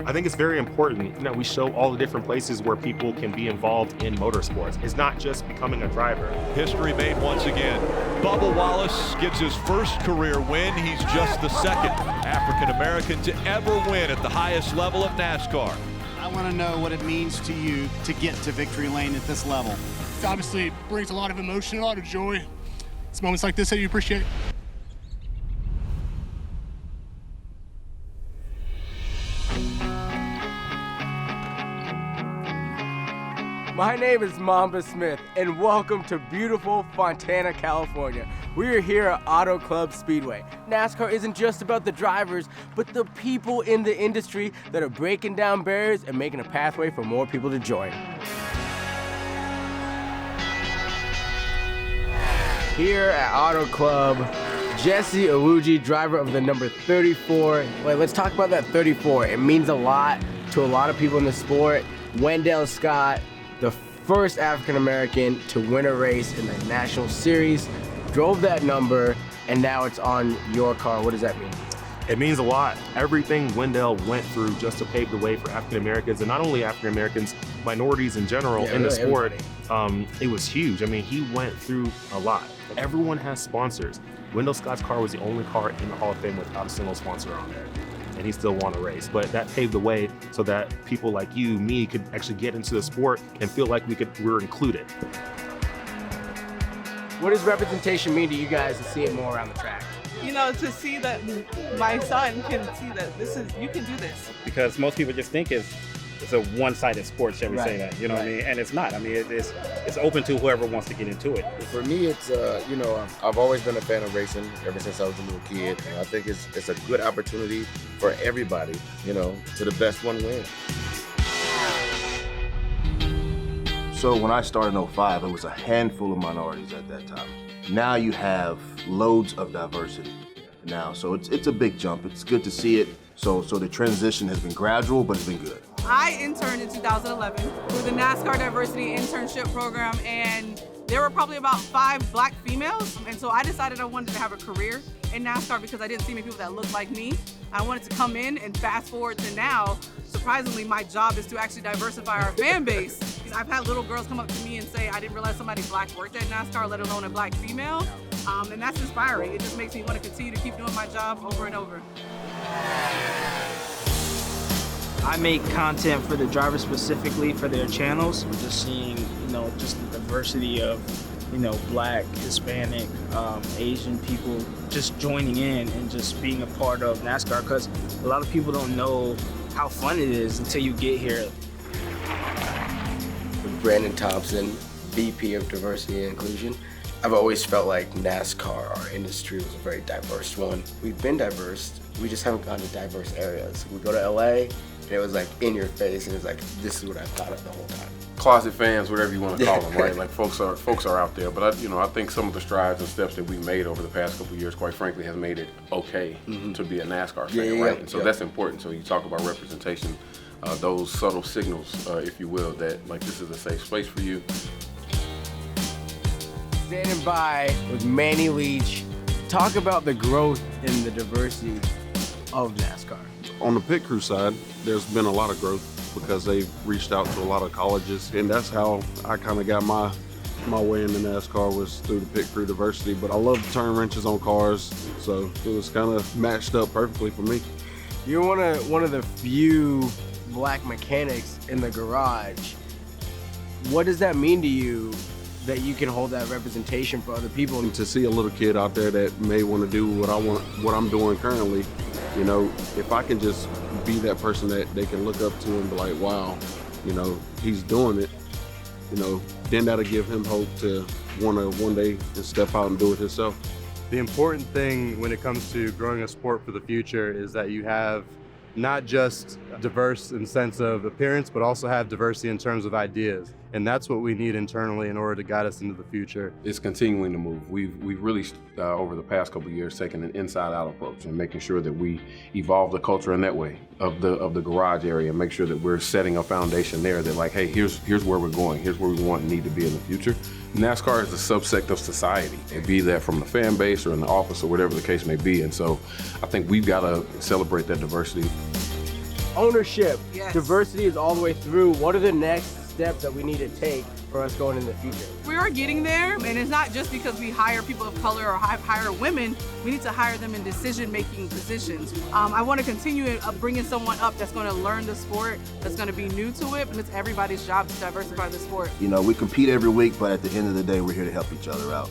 I think it's very important that we show all the different places where people can be involved in motorsports. It's not just becoming a driver. History made once again. Bubba Wallace gets his first career win. He's just the second African-American to ever win at the highest level of NASCAR. I want to know what it means to you to get to victory lane at this level. It obviously brings a lot of emotion, a lot of joy. It's moments like this that you appreciate. My name is Mamba Smith, and welcome to beautiful Fontana, California. We are here at Auto Club Speedway. NASCAR isn't just about the drivers, but the people in the industry that are breaking down barriers and making a pathway for more people to join. Here at Auto Club, Jesse Awuji, driver of the number 34. Wait, let's talk about that 34. It means a lot to a lot of people in the sport. Wendell Scott, the first African-American to win a race in the National Series, drove that number, and now it's on your car. What does that mean? It means a lot. Everything Wendell went through just to pave the way for African-Americans, and not only African-Americans, minorities in general in the sport, it was huge. I mean, he went through a lot. Everyone has sponsors. Wendell Scott's car was the only car in the Hall of Fame without a single sponsor on there, and he still won a race. But that paved the way so that people like you, me, could actually get into the sport and feel like we were included. What does representation mean to you guys to see it more around the track? You know, to see that my son can see that you can do this. Because most people just think it's a one-sided sport, shall we say that, you know what I mean? And it's not. I mean, it's open to whoever wants to get into it. For me, it's, you know, I've always been a fan of racing ever since I was a little kid. And I think it's a good opportunity for everybody, you know, to the best one win. So when I started in 05, it was a handful of minorities at that time. Now you have loads of diversity now, so it's a big jump. It's good to see it. So the transition has been gradual, but it's been good. I interned in 2011 through the NASCAR Diversity Internship Program, and there were probably about 5 black females, and so I decided I wanted to have a career in NASCAR because I didn't see many people that looked like me. I wanted to come in, and fast forward to now, surprisingly, my job is to actually diversify our fan base. I've had little girls come up to me and say, I didn't realize somebody black worked at NASCAR, let alone a black female, and that's inspiring. It just makes me want to continue to keep doing my job over and over. I make content for the drivers specifically for their channels. Just seeing, you know, just the diversity of, you know, black, Hispanic, Asian people just joining in and just being a part of NASCAR, because a lot of people don't know how fun it is until you get here. Brandon Thompson, VP of Diversity and Inclusion. I've always felt like NASCAR, our industry, was a very diverse one. We've been diverse, we just haven't gone to diverse areas. We go to LA, and it was like in your face, and it was like, this is what I thought of the whole time. Closet fans, whatever you want to call them, right? Like folks are out there, but I think some of the strides and steps that we've made over the past couple of years, quite frankly, has made it okay to be a NASCAR fan, right? And so that's important. So you talk about representation, those subtle signals, if you will, that like this is a safe space for you. Standing by with Manny Leach, talk about the growth in the diversity of NASCAR. On the pit crew side, there's been a lot of growth because they've reached out to a lot of colleges, and that's how I kind of got my way into NASCAR, was through the pit crew diversity. But I love to turn wrenches on cars, so it was kind of matched up perfectly for me. You're one of the few black mechanics in the garage. What does that mean to you that you can hold that representation for other people? And to see a little kid out there that may want to do what I'm doing currently, you know, if I can just be that person that they can look up to and be like, wow, you know, he's doing it, you know, then that'll give him hope to want to one day and step out and do it himself. The important thing when it comes to growing a sport for the future is that you have not just diverse in the sense of appearance, but also have diversity in terms of ideas. And that's what we need internally in order to guide us into the future. It's continuing to move. We've really, over the past couple of years, taken an inside-out approach and making sure that we evolve the culture in that way of the garage area, and make sure that we're setting a foundation there that like, hey, here's where we're going, here's where we want and need to be in the future. NASCAR is a subsect of society, and be that from the fan base or in the office or whatever the case may be. And so I think we've got to celebrate that diversity. ownership. Yes. Diversity is all the way through. What are the next steps that we need to take for us going in the future? We are getting there, and it's not just because we hire people of color or hire women. We need to hire them in decision-making positions. I want to continue bringing someone up that's going to learn the sport, that's going to be new to it, but it's everybody's job to diversify the sport. You know, we compete every week, but at the end of the day, we're here to help each other out.